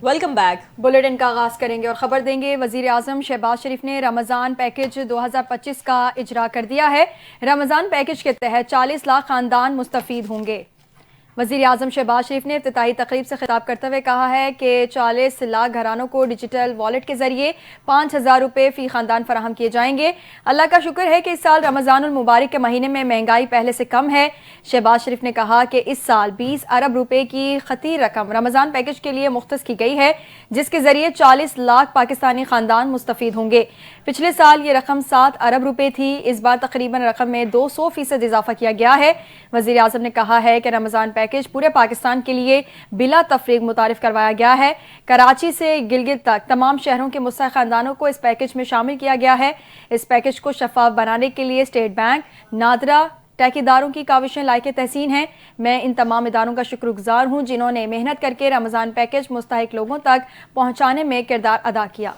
Welcome back. Bulletin کا آغاز کریں گے اور خبر دیں گے وزیر اعظم شہباز شریف نے رمضان پیکج 2025 کا اجرا کر دیا ہے۔ رمضان پیکج کے تحت 40 لاکھ خاندان مستفید ہوں گے۔ وزیر اعظم شہباز شریف نے افتتاحی تقریب سے خطاب کرتے ہوئے کہا ہے کہ 40 لاکھ گھرانوں کو ڈیجیٹل والیٹ کے ذریعے 5,000 روپے فی خاندان فراہم کیے جائیں گے۔ اللہ کا شکر ہے کہ اس سال رمضان المبارک کے مہینے میں مہنگائی پہلے سے کم ہے۔ شہباز شریف نے کہا کہ اس سال 20 ارب روپے کی خطی رقم رمضان پیکج کے لیے مختص کی گئی ہے، جس کے ذریعے 40 لاکھ پاکستانی خاندان مستفید ہوں گے۔ پچھلے سال یہ رقم 7 ارب روپے تھی۔ اس بار تقریباً رقم میں 200% اضافہ کیا گیا ہے۔ وزیر اعظم نے کہا ہے کہ رمضان پیکج پورے پاکستان کے لیے بلا تفریق متعارف کروایا گیا ہے۔ کراچی سے گلگت تک تمام شہروں کے مستحق خاندانوں کو اس پیکج میں شامل کیا گیا ہے۔ اس پیکج کو شفاف بنانے کے لیے اسٹیٹ بینک، نادرا، ٹھیکیداروں کی کاوشیں لائق تحسین ہیں۔ میں ان تمام اداروں کا شکر گزار ہوں جنہوں نے محنت کر کے رمضان پیکج مستحق لوگوں تک پہنچانے میں کردار ادا کیا۔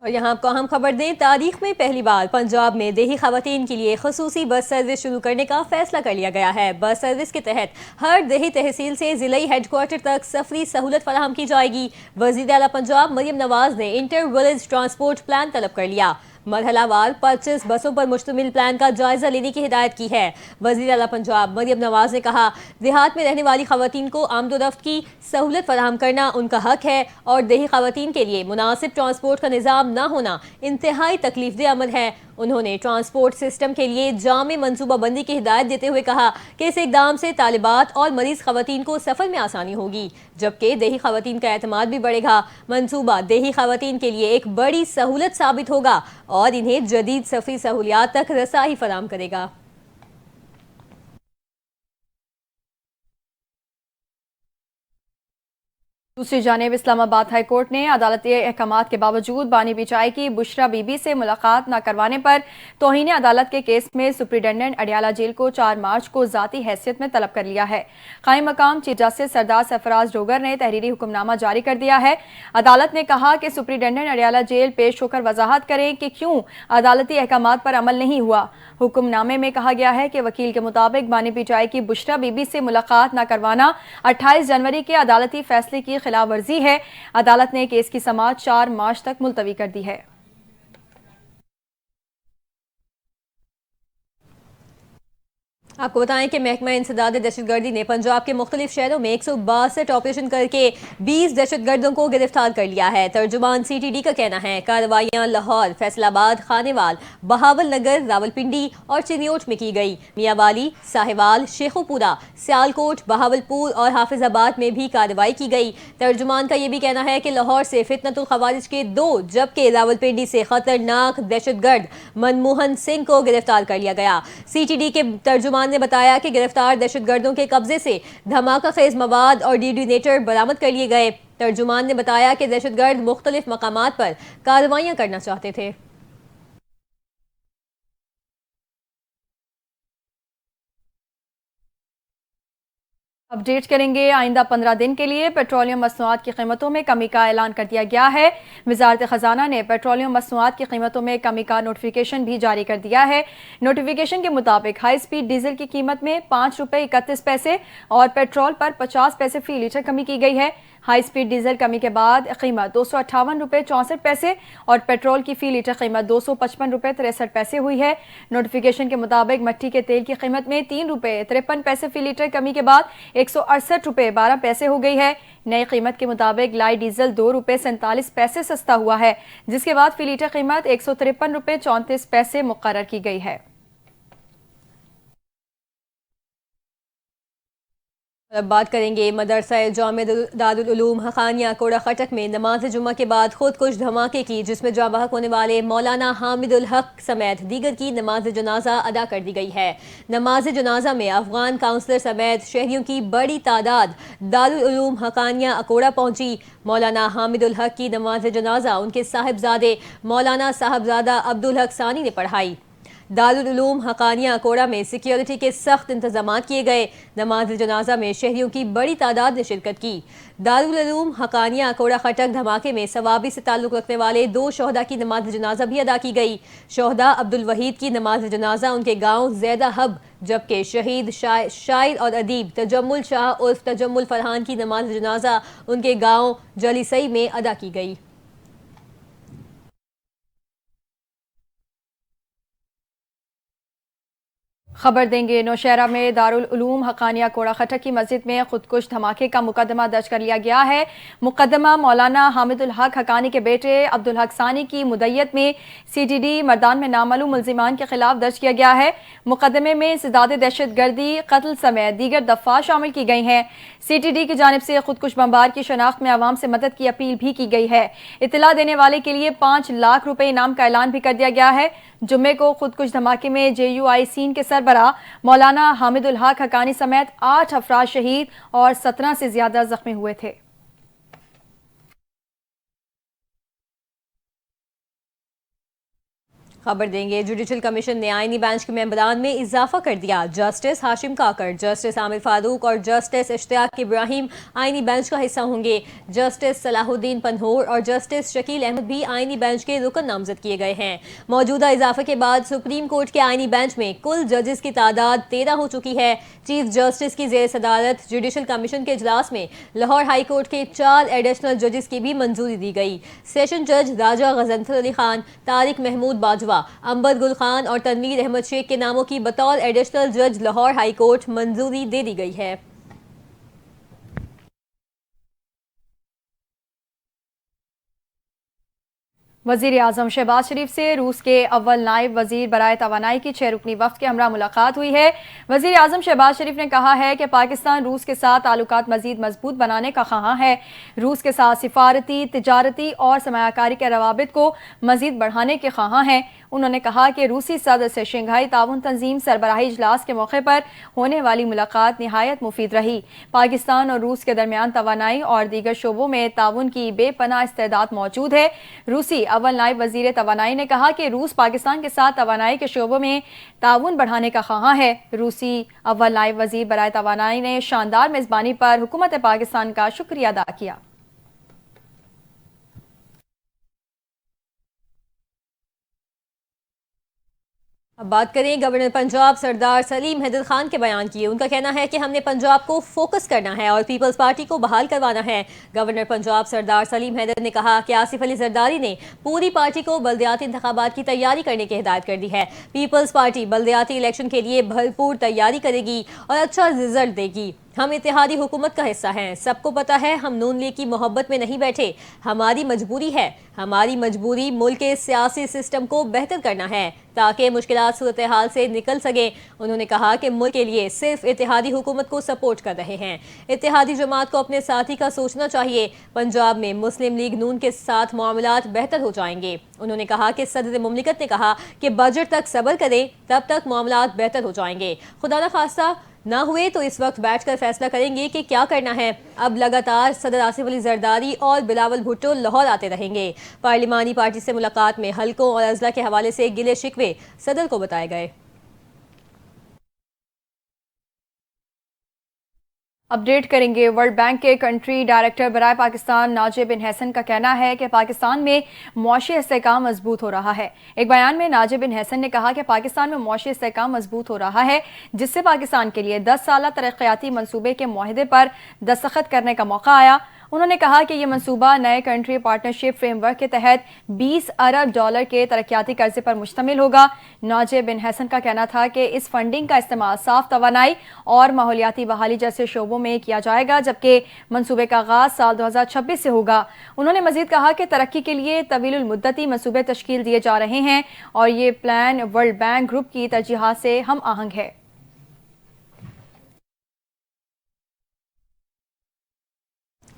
اور یہاں آپ کو اہم خبر دیں، تاریخ میں پہلی بار پنجاب میں دیہی خواتین کے لیے خصوصی بس سروس شروع کرنے کا فیصلہ کر لیا گیا ہے۔ بس سروس کے تحت ہر دیہی تحصیل سے ضلعی ہیڈ کوارٹر تک سفری سہولت فراہم کی جائے گی۔ وزیر اعلیٰ پنجاب مریم نواز نے انٹر ولیج ٹرانسپورٹ پلان طلب کر لیا۔ مرحلہ وار 25 بسوں پر مشتمل پلان کا جائزہ لینے کی ہدایت کی ہے۔ وزیر اعلیٰ پنجاب مریم نواز نے کہا، دیہات میں رہنے والی خواتین کو آمد و رفت کی سہولت فراہم کرنا ان کا حق ہے اور دیہی خواتین کے لیے مناسب ٹرانسپورٹ کا نظام نہ ہونا انتہائی تکلیف دہ عمل ہے۔ انہوں نے ٹرانسپورٹ سسٹم کے لیے جامع منصوبہ بندی کی ہدایت دیتے ہوئے کہا کہ اس اقدام سے طالبات اور مریض خواتین کو سفر میں آسانی ہوگی، جبکہ دیہی خواتین کا اعتماد بھی بڑھے گا۔ منصوبہ دیہی خواتین کے لیے ایک بڑی سہولت ثابت ہوگا اور انہیں جدید سفری سہولیات تک رسائی فراہم کرے گا۔ دوسری جانب اسلام آباد ہائی کورٹ نے عدالتی احکامات کے باوجود بانی بیچائی کی بشرا بی بی سے ملاقات نہ کروانے پر توہین عدالت کے کیس میں سپرنٹنڈنٹ اڈیالہ جیل کو 4 مارچ کو ذاتی حیثیت میں طلب کر لیا ہے۔ قائم مقام چیف جسٹس سردار سرفراز ڈوگر نے تحریری حکم نامہ جاری کر دیا ہے۔ عدالت نے کہا کہ سپرنٹنڈنٹ اڈیالہ جیل پیش ہو کر وضاحت کریں کہ کیوں عدالتی احکامات پر عمل نہیں ہوا۔ حکم نامے میں کہا گیا ہے کہ وکیل کے مطابق بانی بیچائی کی بشرا بی بی سے ملاقات نہ کروانا 28 جنوری کے عدالتی فیصلے کی خلاف ورزی ہے۔ عدالت نے کیس کی سماعت 4 مارچ تک ملتوی کر دی ہے۔ آپ کو بتائیں کہ محکمہ انسداد دہشت گردی نے پنجاب کے مختلف شہروں میں 162 آپریشن کر کے 20 دہشت گردوں کو گرفتار کر لیا ہے۔ ترجمان سی ٹی ڈی کا کہنا ہے کارروائیاں لاہور، فیصل آباد، خانیوال، بہاول نگر، راولپنڈی اور چنیوٹ میں کی گئی۔ میاں والی، ساہیوال، شیخوپورہ، سیالکوٹ، بہاولپور اور حافظ آباد میں بھی کارروائی کی گئی۔ ترجمان کا یہ بھی کہنا ہے کہ لاہور سے فتنۃ الخوارج کے 2 جبکہ راولپنڈی سے خطرناک دہشت گرد منموہن سنگھ کو گرفتار کر لیا گیا۔ سی ٹی ڈی کے ترجمان نے بتایا کہ گرفتار دہشت گردوں کے قبضے سے دھماکہ خیز مواد اور ڈیٹونیٹر برآمد کر لیے گئے۔ ترجمان نے بتایا کہ دہشت گرد مختلف مقامات پر کارروائیاں کرنا چاہتے تھے۔ اپڈیٹ کریں گے، آئندہ 15 دن کے لیے پیٹرولیم مصنوعات کی قیمتوں میں کمی کا اعلان کر دیا گیا ہے۔ وزارت خزانہ نے پیٹرولیم مصنوعات کی قیمتوں میں کمی کا نوٹیفیکیشن بھی جاری کر دیا ہے۔ نوٹیفیکیشن کے مطابق ہائی سپیڈ ڈیزل کی قیمت میں 5 روپے 31 پیسے اور پیٹرول پر 50 پیسے فی لیٹر کمی کی گئی ہے۔ ہائی سپیڈ ڈیزل کمی کے بعد قیمت 258 روپے 64 پیسے اور پیٹرول کی فی لیٹر قیمت 255 روپے 63 پیسے ہوئی ہے۔ نوٹیفیکیشن کے مطابق مٹی کے تیل کی قیمت میں 3 روپے 53 پیسے فی لیٹر کمی کے بعد 168 روپے 12 پیسے ہو گئی ہے۔ نئی قیمت کے مطابق لائی ڈیزل 2 روپے 47 پیسے سستا ہوا ہے، جس کے بعد فی لیٹر قیمت 153 روپے 34 پیسے مقرر کی گئی ہے۔ اب بات کریں گے مدرسہ جامع دارالعلوم حقانیہ کوڑا خٹک میں نماز جمعہ کے بعد خود کش دھماکے کی، جس میں جاں بحق ہونے والے مولانا حامد الحق سمیت دیگر کی نماز جنازہ ادا کر دی گئی ہے۔ نماز جنازہ میں افغان کاؤنسلر سمیت شہریوں کی بڑی تعداد دارالعلوم حقانیہ اکوڑا پہنچی۔ مولانا حامد الحق کی نماز جنازہ ان کے صاحبزادے مولانا صاحبزادہ عبدالحق ثانی نے پڑھائی۔ دارالعلوم حقانیہ اکوڑا میں سیکیورٹی کے سخت انتظامات کیے گئے۔ نماز جنازہ میں شہریوں کی بڑی تعداد نے شرکت کی۔ دارالعلوم حقانیہ اکوڑا خٹک دھماکے میں ثوابی سے تعلق رکھنے والے 2 شہداء کی نماز جنازہ بھی ادا کی گئی۔ شہداء عبدالوحید کی نماز جنازہ ان کے گاؤں زیدہ ہب، جبکہ شہید شاعر اور ادیب تجمل شاہ عرف تجمل فرحان کی نماز جنازہ ان کے گاؤں جلیسئی میں ادا کی گئی۔ خبر دیں گے نوشہرہ میں دارالعلوم حقانیہ کوڑا خٹک کی مسجد میں خودکش دھماکے کا مقدمہ درج کر لیا گیا ہے۔ مقدمہ مولانا حامد الحق حقانی کے بیٹے عبدالحق ثانی کی مدعیت میں CTD مردان میں نامعلوم ملزمان کے خلاف درج کیا گیا ہے۔ مقدمے میں انسداد دہشت گردی، قتل سمیت دیگر دفعات شامل کی گئی ہیں۔ CTD کی جانب سے خودکش بمبار کی شناخت میں عوام سے مدد کی اپیل بھی کی گئی ہے۔ اطلاع دینے والے کے لیے 5 لاکھ روپے انعام کا اعلان بھی کر دیا گیا ہے۔ جمعے کو خودکش دھماکے میں JUI سین کے سربراہ مولانا حامد الحق حقانی سمیت 8 افراد شہید اور 17 سے زیادہ زخمی ہوئے تھے۔ خبر دیں گے جوڈیشل کمیشن نے آئینی بینچ کے ممبران میں اضافہ کر دیا۔ جسٹس ہاشم کاکڑ، جسٹس عامر فاروق اور جسٹس اشتیاق ابراہیم آئینی بینچ کا حصہ ہوں گے۔ جسٹس صلاح الدین پنہور اور جسٹس شکیل احمد بھی آئینی بینچ کے رکن نامزد کیے گئے ہیں۔ موجودہ اضافے کے بعد سپریم کورٹ کے آئینی بینچ میں کل ججز کی تعداد 13 ہو چکی ہے۔ چیف جسٹس کی زیر صدارت جوڈیشل کمیشن کے اجلاس میں لاہور ہائی کورٹ کے 4 ایڈیشنل ججز کی بھی منظوری دی گئی۔ سیشن جج راجہ غضنفر علی خان، طارق محمود باجوہ، امبر گل خان اور تنویر احمد شیخ کے ناموں کی بطور ایڈیشنل جج لاہور ہائی کورٹ منظوری دے دی گئی ہے۔ وزیر اعظم شہباز شریف سے روس کے اول نائب وزیر برائے توانائی کی 6 رکنی وفد کے ہمراہ ملاقات ہوئی ہے۔ وزیر اعظم شہباز شریف نے کہا ہے کہ پاکستان روس کے ساتھ تعلقات مزید مضبوط بنانے کا خواہاں ہے۔ روس کے ساتھ سفارتی، تجارتی اور سرمایہ کاری کے روابط کو مزید بڑھانے کے خواہاں ہیں۔ انہوں نے کہا کہ روسی صدر سے شنگھائی تعاون تنظیم سربراہی اجلاس کے موقع پر ہونے والی ملاقات نہایت مفید رہی۔ پاکستان اور روس کے درمیان توانائی اور دیگر شعبوں میں تعاون کی بے پناہ استعداد موجود ہے۔ روسی اول نائب وزیر توانائی نے کہا کہ روس پاکستان کے ساتھ توانائی کے شعبوں میں تعاون بڑھانے کا خواہاں ہے۔ روسی اول نائب وزیر برائے توانائی نے شاندار میزبانی پر حکومت پاکستان کا شکریہ ادا کیا۔ اب بات کریں گورنر پنجاب سردار سلیم حیدر خان کے بیان کی۔ ان کا کہنا ہے کہ ہم نے پنجاب کو فوکس کرنا ہے اور پیپلز پارٹی کو بحال کروانا ہے۔ گورنر پنجاب سردار سلیم حیدر نے کہا کہ آصف علی زرداری نے پوری پارٹی کو بلدیاتی انتخابات کی تیاری کرنے کی ہدایت کر دی ہے۔ پیپلز پارٹی بلدیاتی الیکشن کے لیے بھرپور تیاری کرے گی اور اچھا رزلٹ دے گی۔ ہم اتحادی حکومت کا حصہ ہیں، سب کو پتہ ہے ہم نون لیگ کی محبت میں نہیں بیٹھے، ہماری مجبوری ہے، ہماری مجبوری ملک کے سیاسی سسٹم کو بہتر کرنا ہے تاکہ مشکلات صورتحال سے نکل سکیں۔ انہوں نے کہا کہ ملک کے لیے صرف اتحادی حکومت کو سپورٹ کر رہے ہیں۔ اتحادی جماعت کو اپنے ساتھی کا سوچنا چاہیے۔ پنجاب میں مسلم لیگ نون کے ساتھ معاملات بہتر ہو جائیں گے۔ انہوں نے کہا کہ صدر مملکت نے کہا کہ بجٹ تک صبر کریں، تب تک معاملات بہتر ہو جائیں گے۔ خدا نخواستہ نہ ہوئے تو اس وقت بیٹھ کر فیصلہ کریں گے کہ کیا کرنا ہے۔ اب لگاتار صدر آصف علی زرداری اور بلاول بھٹو لاہور آتے رہیں گے۔ پارلیمانی پارٹی سے ملاقات میں حلقوں اور اضلاع کے حوالے سے گلے شکوے صدر کو بتائے گئے۔ اپڈیٹ کریں گے ورلڈ بینک کے کنٹری ڈائریکٹر برائے پاکستان ناجے بن حسن کا کہنا ہے کہ پاکستان میں معاشی استحکام مضبوط ہو رہا ہے۔ ایک بیان میں ناجے بن حسن نے کہا کہ پاکستان میں معاشی استحکام مضبوط ہو رہا ہے، جس سے پاکستان کے لیے 10 سالہ ترقیاتی منصوبے کے معاہدے پر دستخط کرنے کا موقع آیا۔ انہوں نے کہا کہ یہ منصوبہ نئے کنٹری پارٹنرشپ فریم ورک کے تحت $20 ارب کے ترقیاتی قرضے پر مشتمل ہوگا۔ ناجے بن حسن کا کہنا تھا کہ اس فنڈنگ کا استعمال صاف توانائی اور ماحولیاتی بحالی جیسے شعبوں میں کیا جائے گا، جبکہ منصوبے کا آغاز سال 2026 سے ہوگا۔ انہوں نے مزید کہا کہ ترقی کے لیے طویل المدتی منصوبے تشکیل دیے جا رہے ہیں اور یہ پلان ورلڈ بینک گروپ کی ترجیحات سے ہم آہنگ ہے۔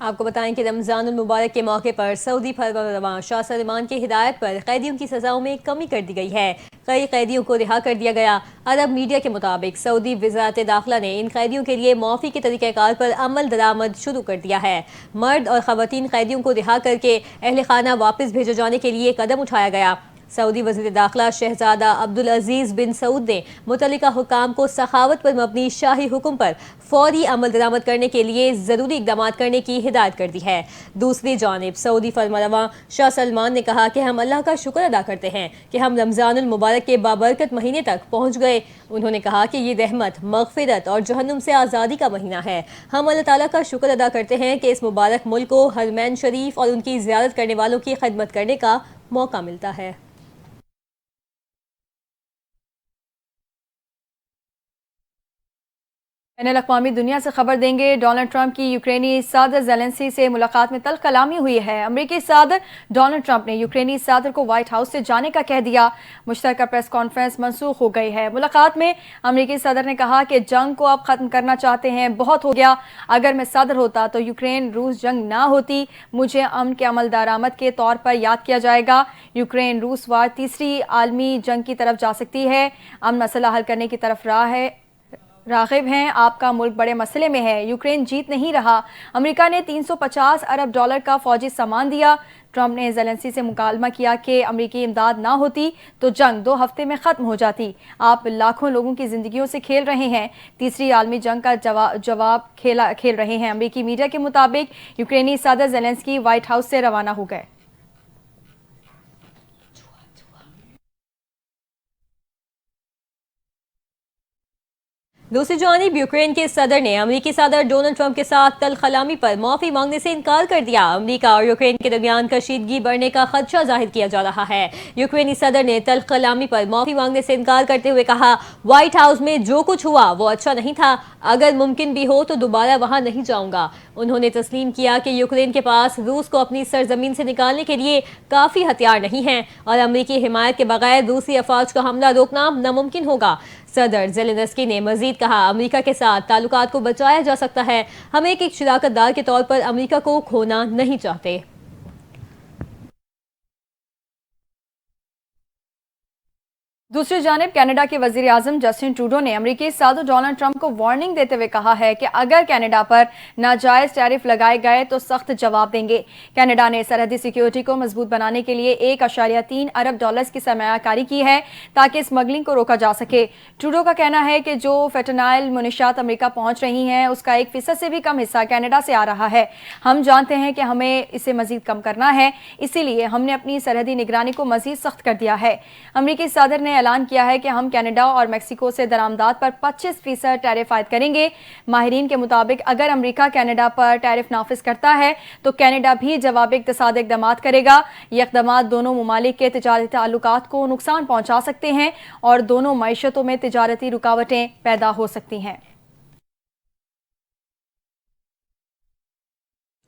آپ کو بتائیں کہ رمضان المبارک کے موقع پر سعودی فرمانرواں شاہ سلمان کی ہدایت پر قیدیوں کی سزاؤں میں کمی کر دی گئی ہے۔ کئی قیدیوں کو رہا کر دیا گیا۔ عرب میڈیا کے مطابق سعودی وزارت داخلہ نے ان قیدیوں کے لیے معافی کے طریقہ کار پر عمل درآمد شروع کر دیا ہے۔ مرد اور خواتین قیدیوں کو رہا کر کے اہل خانہ واپس بھیجے جانے کے لیے قدم اٹھایا گیا۔ سعودی وزیر داخلہ شہزادہ عبدالعزیز بن سعود نے متعلقہ حکام کو سخاوت پر مبنی شاہی حکم پر فوری عمل درآمد کرنے کے لیے ضروری اقدامات کرنے کی ہدایت کر دی ہے۔ دوسری جانب سعودی فرمانرواں شاہ سلمان نے کہا کہ ہم اللہ کا شکر ادا کرتے ہیں کہ ہم رمضان المبارک کے بابرکت مہینے تک پہنچ گئے۔ انہوں نے کہا کہ یہ رحمت، مغفرت اور جہنم سے آزادی کا مہینہ ہے۔ ہم اللہ تعالیٰ کا شکر ادا کرتے ہیں کہ اس مبارک ملک کو حرمین شریف اور ان کی زیارت کرنے والوں کی خدمت کرنے کا موقع ملتا ہے۔ بین الاقوامی دنیا سے خبر دیں گے۔ ڈونلڈ ٹرمپ کی یوکرینی صدر زیلنسکی سے ملاقات میں تلخ کلامی ہوئی ہے۔ امریکی صدر ڈونلڈ ٹرمپ نے یوکرینی صدر کو وائٹ ہاؤس سے جانے کا کہہ دیا۔ مشترکہ پریس کانفرنس منسوخ ہو گئی ہے۔ ملاقات میں امریکی صدر نے کہا کہ جنگ کو اب ختم کرنا چاہتے ہیں، بہت ہو گیا۔ اگر میں صدر ہوتا تو یوکرین روس جنگ نہ ہوتی۔ مجھے امن کے عمل درآمد کے طور پر یاد کیا جائے گا۔ یوکرین روس وار تیسری عالمی جنگ کی طرف جا سکتی ہے۔ امن مسئلہ حل کرنے کی طرف راغب ہیں۔ آپ کا ملک بڑے مسئلے میں ہے۔ یوکرین جیت نہیں رہا۔ امریکہ نے $350 ارب کا فوجی سامان دیا۔ ٹرمپ نے زیلنسکی سے مکالمہ کیا کہ امریکی امداد نہ ہوتی تو جنگ 2 ہفتے میں ختم ہو جاتی۔ آپ لاکھوں لوگوں کی زندگیوں سے کھیل رہے ہیں، تیسری عالمی جنگ کا جواب کھیل رہے ہیں۔ امریکی میڈیا کے مطابق یوکرینی صدر زیلنسکی وائٹ ہاؤس سے روانہ ہو گئے۔ دوسری جانب یوکرین کے صدر نے امریکی صدر ڈونلڈ ٹرمپ کے ساتھ تلخ کلامی پر معافی مانگنے سے انکار کر دیا۔ امریکہ اور یوکرین کے درمیان کشیدگی بڑھنے کا خدشہ ظاہر کیا جا رہا ہے۔ یوکرینی صدر نے تلخ کلامی پر معافی مانگنے سے انکار کرتے ہوئے کہا، وائٹ ہاؤس میں جو کچھ ہوا وہ اچھا نہیں تھا، اگر ممکن بھی ہو تو دوبارہ وہاں نہیں جاؤں گا۔ انہوں نے تسلیم کیا کہ یوکرین کے پاس روس کو اپنی سرزمین سے نکالنے کے لیے کافی ہتھیار نہیں ہیں اور امریکی حمایت کے بغیر روسی افواج کا حملہ روکنا ناممکن ہوگا۔ صدر زیلنسکی نے مزید کہا، امریکہ کے ساتھ تعلقات کو بچایا جا سکتا ہے، ہم ایک شراکت دار کے طور پر امریکہ کو کھونا نہیں چاہتے۔ دوسری جانب کینیڈا کے وزیر اعظم جسٹن ٹروڈو نے امریکی صدر ڈونلڈ ٹرمپ کو وارننگ دیتے ہوئے کہا ہے کہ اگر کینیڈا پر ناجائز ٹیرف لگائے گئے تو سخت جواب دیں گے۔ کینیڈا نے سرحدی سیکیورٹی کو مضبوط بنانے کے لیے $1.3 ارب کی سرمایہ کاری کی ہے تاکہ اسمگلنگ کو روکا جا سکے۔ ٹروڈو کا کہنا ہے کہ جو فیٹنائل منشیات امریکہ پہنچ رہی ہیں اس کا 1% سے بھی کم حصہ کینیڈا سے آ رہا ہے۔ ہم جانتے ہیں کہ ہمیں اسے مزید کم کرنا ہے، اسی لیے ہم نے اپنی سرحدی نگرانی کو مزید سخت کر دیا ہے۔ امریکی صدر نے اعلان کیا ہے کہ ہم کینیڈا اور میکسیکو سے درآمدات پر 25% ٹیرف عائد کریں گے۔ ماہرین کے مطابق اگر امریکہ کینیڈا پر ٹیرف نافذ کرتا ہے تو کینیڈا بھی جوابی اقتصادی اقدامات کرے گا۔ یہ اقدامات دونوں ممالک کے تجارتی تعلقات کو نقصان پہنچا سکتے ہیں اور دونوں معیشتوں میں تجارتی رکاوٹیں پیدا ہو سکتی ہیں۔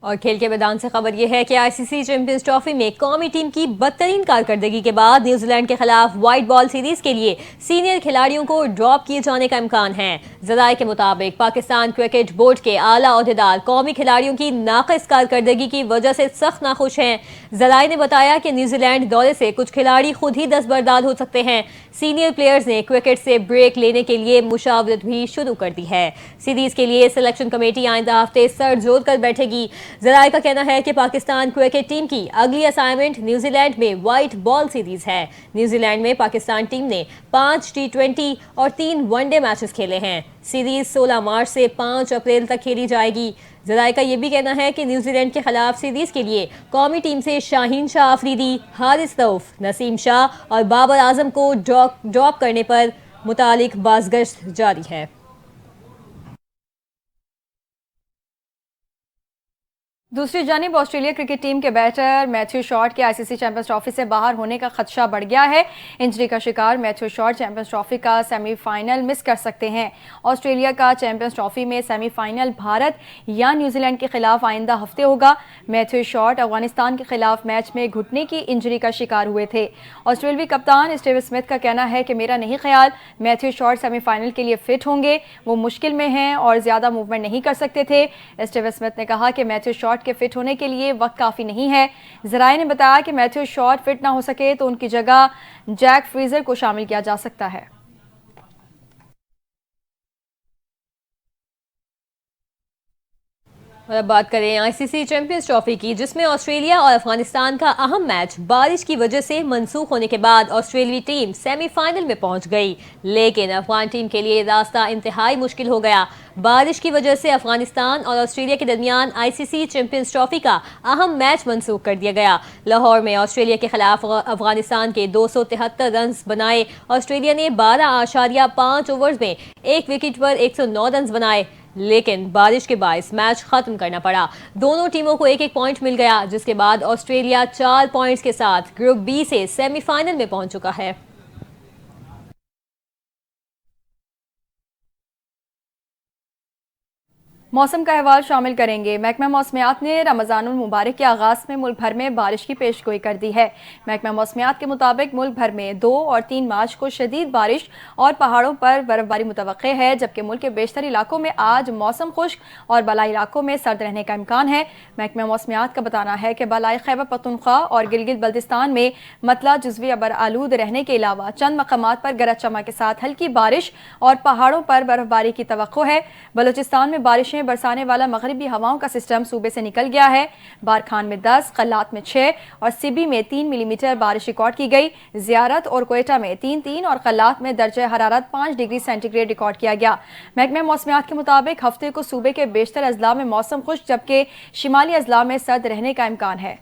اور کھیل کے میدان سے خبر یہ ہے کہ آئی سی سی چیمپئنز ٹرافی میں قومی ٹیم کی بدترین کارکردگی کے بعد نیوزی لینڈ کے خلاف وائٹ بال سیریز کے لیے سینئر کھلاڑیوں کو ڈراپ کیے جانے کا امکان ہے۔ ذرائع کے مطابق پاکستان کرکٹ بورڈ کے اعلیٰ عہدیدار قومی کھلاڑیوں کی ناقص کارکردگی کی وجہ سے سخت ناخوش ہیں۔ ذرائع نے بتایا کہ نیوزی لینڈ دورے سے کچھ کھلاڑی خود ہی دستبردار ہو سکتے ہیں۔ سینئر پلیئرز نے کرکٹ سے بریک لینے کے لیے مشاورت بھی شروع کر دی ہے۔ سیریز کے لیے سلیکشن کمیٹی آئندہ ہفتے سر جوڑ کر بیٹھے گی۔ ذرائع کا کہنا ہے کہ پاکستان کرکٹ ٹیم کی اگلی اسائنمنٹ نیوزی لینڈ میں وائٹ بال سیریز ہے۔ نیوزی لینڈ میں پاکستان ٹیم نے 5 T20 اور 3 ون ڈے میچز کھیلے ہیں۔ سیریز 16 مارچ سے 5 اپریل تک کھیلی جائے گی۔ ذرائع کا یہ بھی کہنا ہے کہ نیوزی لینڈ کے خلاف سیریز کے لیے قومی ٹیم سے شاہین شاہ آفریدی، حارث رؤف، نسیم شاہ اور بابر اعظم کو ڈراپ کرنے پر متعلق بازگشت جاری ہے۔ دوسری جانب آسٹریلیا کرکٹ ٹیم کے بیٹر میتھیو شارٹ کے آئی سی سی چیمپئنز ٹرافی سے باہر ہونے کا خدشہ بڑھ گیا ہے۔ انجری کا شکار میتھیو شارٹ چیمپئنز ٹرافی کا سیمی فائنل مس کر سکتے ہیں۔ آسٹریلیا کا چیمپئنز ٹرافی میں سیمی فائنل بھارت یا نیوزی لینڈ کے خلاف آئندہ ہفتے ہوگا۔ میتھیو شارٹ افغانستان کے خلاف میچ میں گھٹنے کی انجری کا شکار ہوئے تھے۔ آسٹریلوی کپتان اسٹیو اسمتھ کا کہنا ہے کہ میرا نہیں خیال میتھیو شارٹ سیمی فائنل کے لیے فٹ ہوں گے، وہ مشکل میں ہیں اور زیادہ موومنٹ نہیں کر سکتے تھے۔ اسٹیو اسمتھ نے کہا کہ میتھیو شارٹ شارٹ کے فٹ ہونے کے لیے وقت کافی نہیں ہے۔ ذرائع نے بتایا کہ میتھیو شارٹ فٹ نہ ہو سکے تو ان کی جگہ جیک فریزر کو شامل کیا جا سکتا ہے۔ اور اب بات کریں آئی سی سی چیمپئنز ٹرافی کی، جس میں آسٹریلیا اور افغانستان کا اہم میچ بارش کی وجہ سے منسوخ ہونے کے بعد آسٹریلوی ٹیم سیمی فائنل میں پہنچ گئی، لیکن افغان ٹیم کے لیے راستہ انتہائی مشکل ہو گیا۔ بارش کی وجہ سے افغانستان اور آسٹریلیا کے درمیان آئی سی سی چیمپئنز ٹرافی کا اہم میچ منسوخ کر دیا گیا۔ لاہور میں آسٹریلیا کے خلاف افغانستان کے 273 رنز بنائے آسٹریلیا نے 12.5 اوورز میں 1 وکٹ پر 109 رنز بنائے، لیکن بارش کے باعث میچ ختم کرنا پڑا۔ دونوں ٹیموں کو 1-1 پوائنٹ مل گیا، جس کے بعد آسٹریلیا 4 پوائنٹس کے ساتھ گروپ بی سے سیمی فائنل میں پہنچ چکا ہے۔ موسم کا احوال شامل کریں گے۔ محکمہ موسمیات نے رمضان المبارک کے آغاز میں ملک بھر میں بارش کی پیش گوئی کر دی ہے۔ محکمہ موسمیات کے مطابق ملک بھر میں 2 اور 3 مارچ کو شدید بارش اور پہاڑوں پر برف باری متوقع ہے، جبکہ ملک کے بیشتر علاقوں میں آج موسم خشک اور بالائی علاقوں میں سرد رہنے کا امکان ہے۔ محکمہ موسمیات کا بتانا ہے کہ بالائی خیبر پختونخوا اور گلگت بلتستان میں مطلع جزوی ابر آلود رہنے کے علاوہ چند مقامات پر گرج چمک کے ساتھ ہلکی بارش اور پہاڑوں پر برف باری کی توقع ہے۔ بلوچستان میں بارشیں برسانے والا مغربی ہواؤں کا سسٹم صوبے سے نکل گیا ہے۔ بارکھان میں 10، قلات میں 6 اور سبی میں 3 ملی میٹر بارش ریکارڈ کی گئی۔ زیارت اور کوئٹہ میں 3 اور قلات میں درجہ حرارت 5 ڈگری سینٹی گریڈ ریکارڈ کیا گیا۔ محکمہ موسمیات کے مطابق ہفتے کو صوبے کے بیشتر اضلاع میں موسم خشک، جبکہ شمالی اضلاع میں سرد رہنے کا امکان ہے۔